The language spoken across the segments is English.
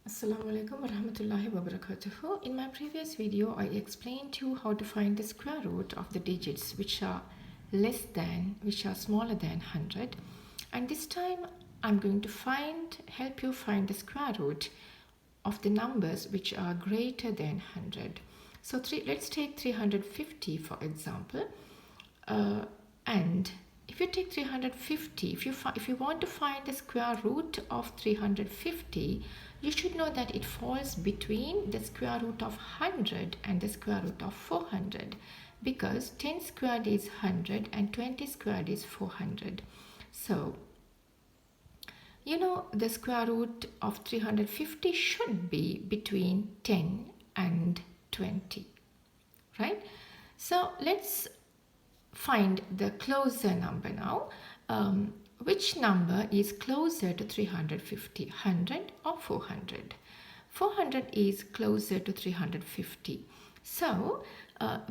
Assalamu alaikum warahmatullahi wabarakatuh. In my previous video, I explained to you how to find the square root of the digits which are smaller than 100. And this time, I'm going to help you find the square root of the numbers which are greater than 100. So let's take 350 for example. And if you take 350, if you want to find the square root of 350, you should know that it falls between the square root of 100 and the square root of 400, because 10 squared is 100 and 20 squared is 400. So you know the square root of 350 should be between 10 and 20, right? So let's find the closer number now. Which number is closer to 350, 100 or 400? 400 is closer to 350. So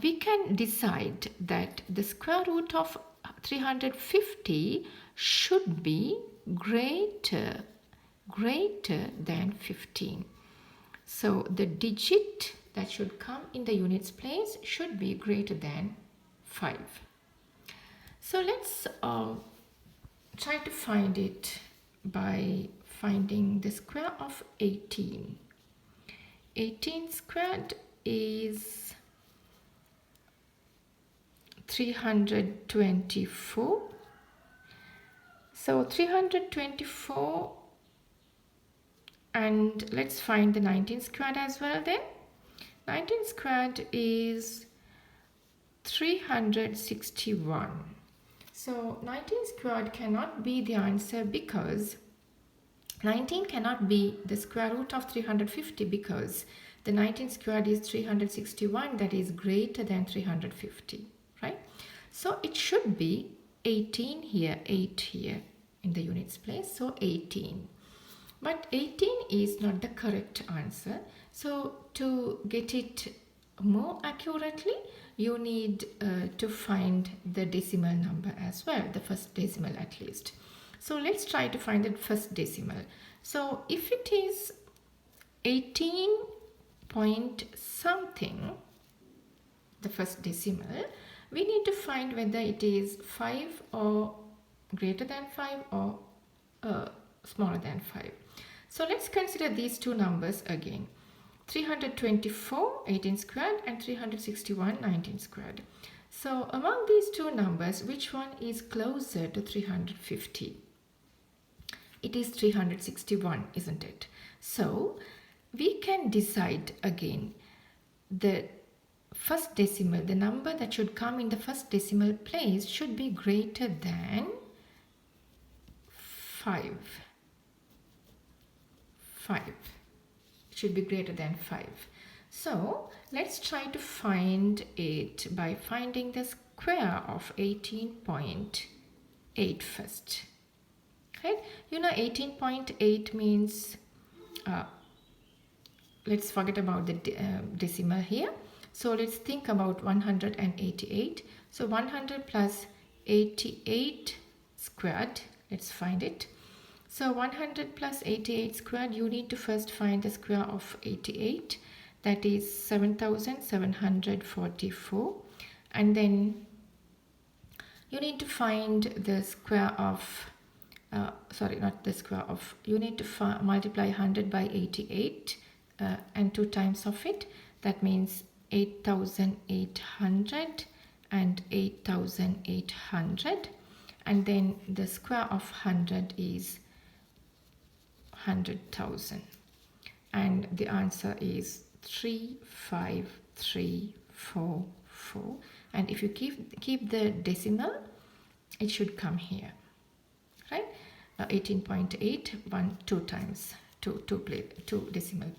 we can decide that the square root of 350 should be greater than 15. So the digit that should come in the units place should be greater than 5. So let's try to find it by finding the square of 18. 18 squared is 324. So 324, and let's find the 19 squared as well then. 19 squared is 361. So 19 squared cannot be the answer, because 19 cannot be the square root of 350, because the 19 squared is 361, that is greater than 350, right? So it should be 18 here, 8 here in the units place, so 18. But 18 is not the correct answer. So to get it more accurately, you need to find the decimal number as well, the first decimal at least. So let's try to find the first decimal. So if it is 18 point something, the first decimal, we need to find whether it is 5 or greater than 5 or smaller than 5. So let's consider these two numbers again. 324, 18 squared, and 361, 19 squared. So among these two numbers, which one is closer to 350? It is 361, isn't it? So we can decide again the first decimal, the number that should come in the first decimal place should be greater than 5. Should be greater than 5. So let's try to find it by finding the square of 18.8 first. Okay, you know 18.8 means, let's forget about the decimal here. So let's think about 188. So 100 plus 88 squared, let's find it. So 100 plus 88 squared, you need to first find the square of 88, that is 7,744, and then you need to find the square of, you need to multiply 100 by 88 and 2 times of it, that means 8,800 and 8,800, and then the square of 100 is 100,000, and the answer is 35344. And if you keep the decimal, it should come here, right? 18.8, 2 times, two decimal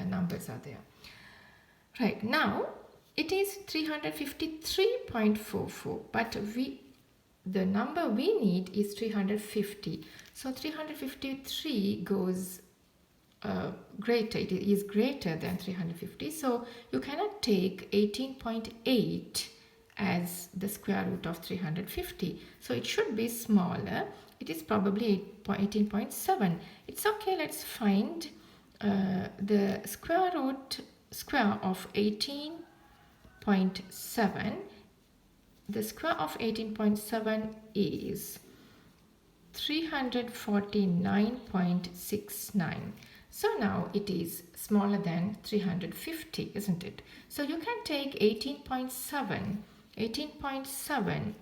numbers are there. Right, now it is 353.44, but the number we need is 350. So 353 goes greater, it is greater than 350. So you cannot take 18.8 as the square root of 350. So it should be smaller. It is probably 18.7. It's okay, let's find the square of 18.7, the square of 18.7 is 349.69. So now it is smaller than 350, isn't it? So you can take 18.7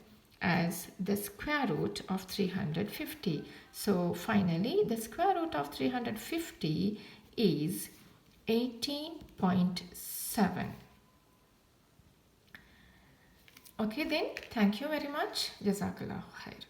as the square root of 350. So finally, the square root of 350 is 18.7. Okay then, thank you very much. Jazakallah khair.